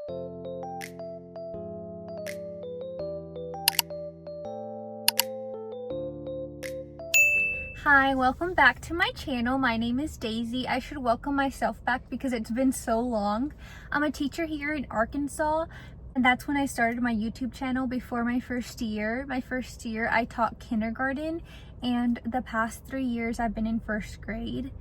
Hi, welcome back to my channel. My name is Daisy. I should welcome myself back because it's been so long. I'm a teacher here in Arkansas, and that's when I started my YouTube channel before my first year. My first year I taught kindergarten, and the past 3 years I've been in first grade.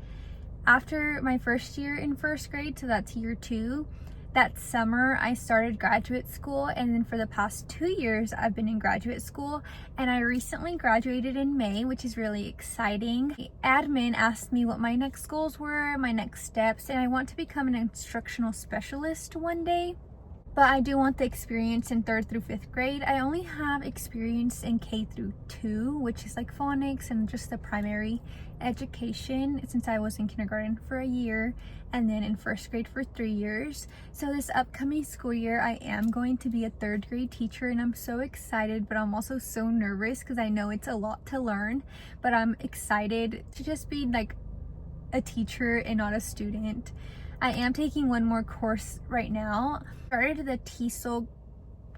After my first year in first grade, so that's year 2, that summer I started graduate school, and then for the past 2 years I've been in graduate school, and I recently graduated in May, which is really exciting. The admin asked me what my next goals were, my next steps, and I want to become an instructional specialist one day. But I do want the experience in 3rd through 5th grade. I only have experience in K through 2, which is like phonics and just the primary education, since I was in kindergarten for a year and then in 1st grade for 3 years. So this upcoming school year, I am going to be a 3rd grade teacher, and I'm so excited, but I'm also so nervous because I know it's a lot to learn, but I'm excited to just be like a teacher and not a student. I am taking one more course right now. Started the TESOL,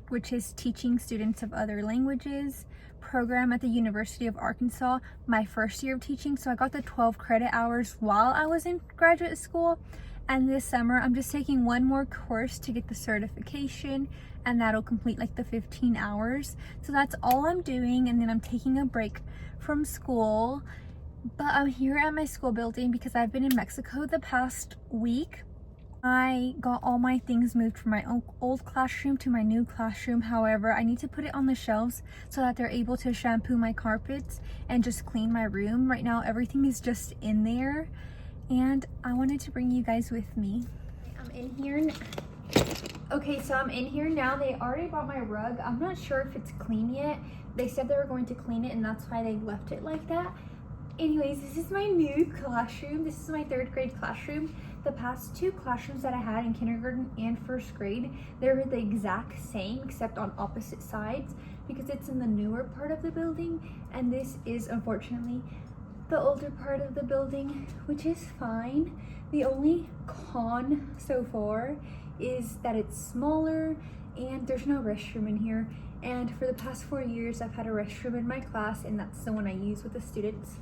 which is Teaching Students of Other Languages program at the University of Arkansas, my first year of teaching. So I got the 12 credit hours while I was in graduate school. And this summer, I'm just taking one more course to get the certification, and that'll complete like the 15 hours. So that's all I'm doing, and then I'm taking a break from school. But I'm here at my school building because I've been in Mexico the past week. I got all my things moved from my old classroom to my new classroom. However, I need to put it on the shelves so that they're able to shampoo my carpets and just clean my room. Right now, everything is just in there, and I wanted to bring you guys with me. I'm in here now. Okay, so I'm in here now. They already bought my rug. I'm not sure if it's clean yet. They said they were going to clean it, and that's why they left it like that. Anyways, this is my new classroom. This is my 3rd grade classroom. The past 2 classrooms that I had in kindergarten and 1st grade, they were the exact same except on opposite sides because it's in the newer part of the building, and this is unfortunately the older part of the building, which is fine. The only con so far is that it's smaller and there's no restroom in here. And for the past 4 years, I've had a restroom in my class, and that's the one I use with the students.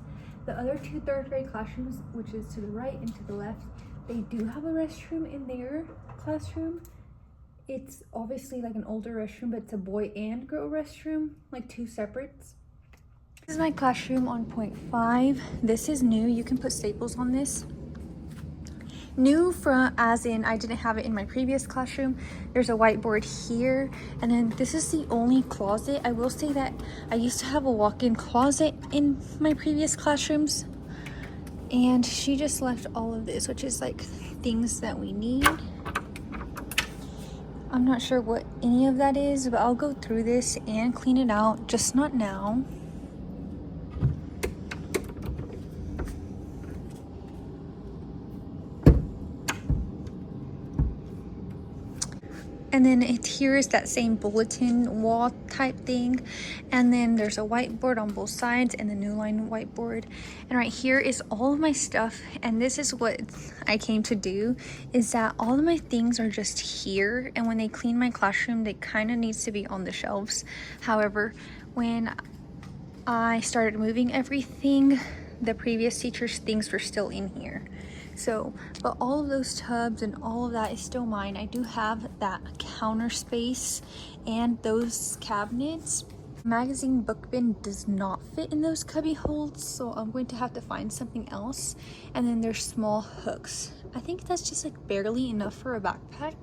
The other 2 3rd grade classrooms, which is to the right and to the left, they do have a restroom in their classroom. It's obviously like an older restroom, but it's a boy and girl restroom, like 2 separates. This is my classroom on point 5. This is new. You can put staples on this. New from, as in I didn't have it in my previous classroom. There's a whiteboard here, and then this is the only closet. I will say that I used to have a walk-in closet in my previous classrooms, and she just left all of this, which is like things that we need. I'm not sure what any of that is, but I'll go through this and clean it out, just not now. And then here is that same bulletin wall type thing. And then there's a whiteboard on both sides and the New Line whiteboard. And right here is all of my stuff. And this is what I came to do, is that all of my things are just here. And when they clean my classroom, they kind of needs to be on the shelves. However, when I started moving everything, the previous teacher's things were still in here. So, but all of those tubs and all of that is still mine. I do have that counter space and those cabinets. Magazine book bin does not fit in those cubby holes, so I'm going to have to find something else. And then there's small hooks. I think that's just like barely enough for a backpack.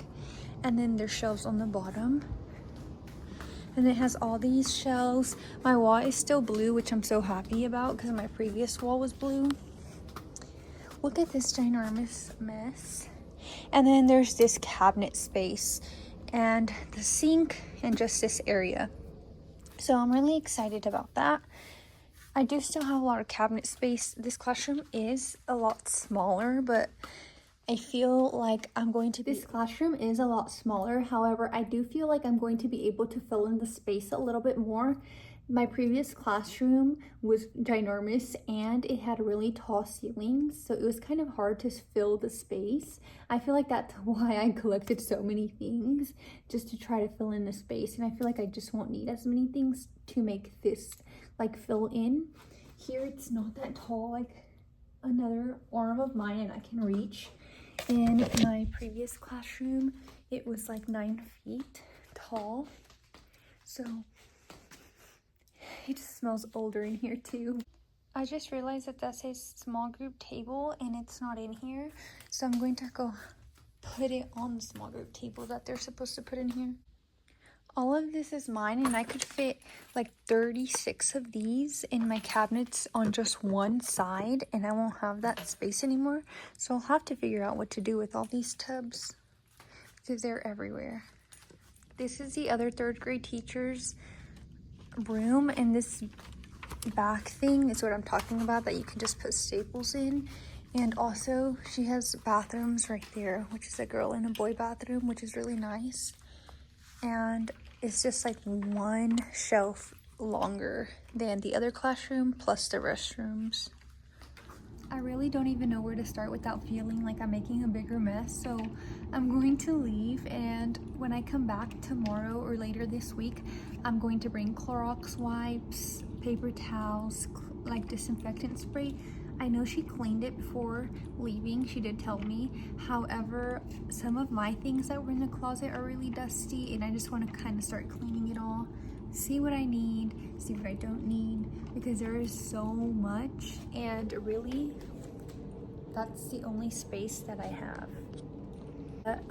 And then there's shelves on the bottom. And it has all these shelves. My wall is still blue, which I'm so happy about because my previous wall was blue. Look at this ginormous mess. And then there's this cabinet space and the sink and just this area. So I'm really excited about that. I do still have a lot of cabinet space. This classroom is a lot smaller, but I feel like this classroom is a lot smaller. However, I do feel like I'm going to be able to fill in the space a little bit more My previous classroom was ginormous and it had really tall ceilings, so it was kind of hard to fill the space. I feel like that's why I collected so many things, just to try to fill in the space, and I feel like I just won't need as many things to make this like fill in. Here it's not that tall, like another arm of mine and I can reach. In my previous classroom it was like 9 feet tall, so it just smells older in here too. I just realized that that says small group table and it's not in here, so I'm going to go put it on the small group table that they're supposed to put in here. All of this is mine and I could fit like 36 of these in my cabinets on just one side, and I won't have that space anymore, so I'll have to figure out what to do with all these tubs because they're everywhere. This is the other 3rd grade teacher's room, and this back thing is what I'm talking about, that you can just put staples in. And also she has bathrooms right there, which is a girl and a boy bathroom, which is really nice. And it's just like one shelf longer than the other classroom plus the restrooms. I really don't even know where to start without feeling like I'm making a bigger mess, so I'm going to leave, and when I come back tomorrow or later this week, I'm going to bring Clorox wipes, paper towels, like disinfectant spray. I know she cleaned it before leaving, she did tell me. However, some of my things that were in the closet are really dusty, and I just want to kind of start cleaning it all. See what I need, see what I don't need, because there is so much, and really that's the only space that I have.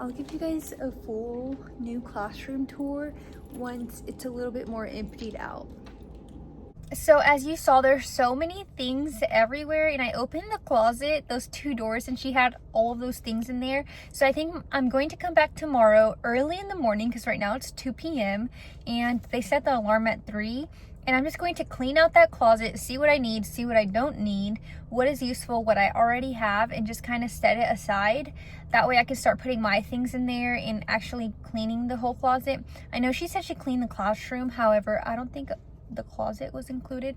I'll give you guys a full new classroom tour once it's a little bit more emptied out. So as you saw, there's so many things everywhere, and I opened the closet, those 2 doors, and she had all of those things in there. So I think I'm going to come back tomorrow early in the morning, because right now it's 2 p.m. and they set the alarm at 3. And I'm just going to clean out that closet, see what I need, see what I don't need, what is useful, what I already have, and just kind of set it aside. That way I can start putting my things in there and actually cleaning the whole closet. I know she said she cleaned the classroom, however, I don't think the closet was included,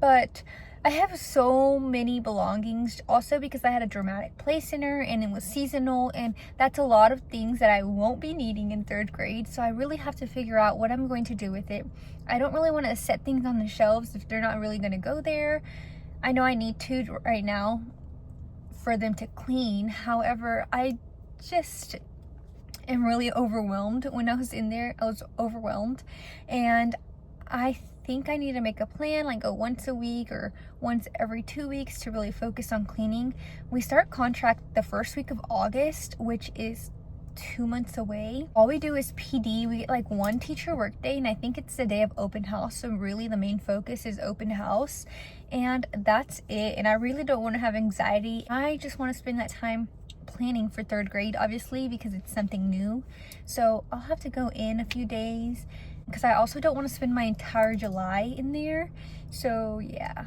but I have so many belongings, also because I had a dramatic play center and it was seasonal, and that's a lot of things that I won't be needing in 3rd grade, so I really have to figure out what I'm going to do with it. I don't really want to set things on the shelves if they're not really going to go there. I know I need to right now for them to clean, however, I just am really overwhelmed. When I was in there, I was overwhelmed, and I think I need to make a plan, like go once a week or once every 2 weeks to really focus on cleaning. We start contract the 1st week of August, which is 2 months away. All we do is PD. We get like 1 teacher work day, and I think it's the day of open house, so really the main focus is open house, and that's it. And I really don't want to have anxiety. I just want to spend that time planning for 3rd grade, obviously, because it's something new. So I'll have to go in a few days, because I also don't want to spend my entire July in there. So yeah.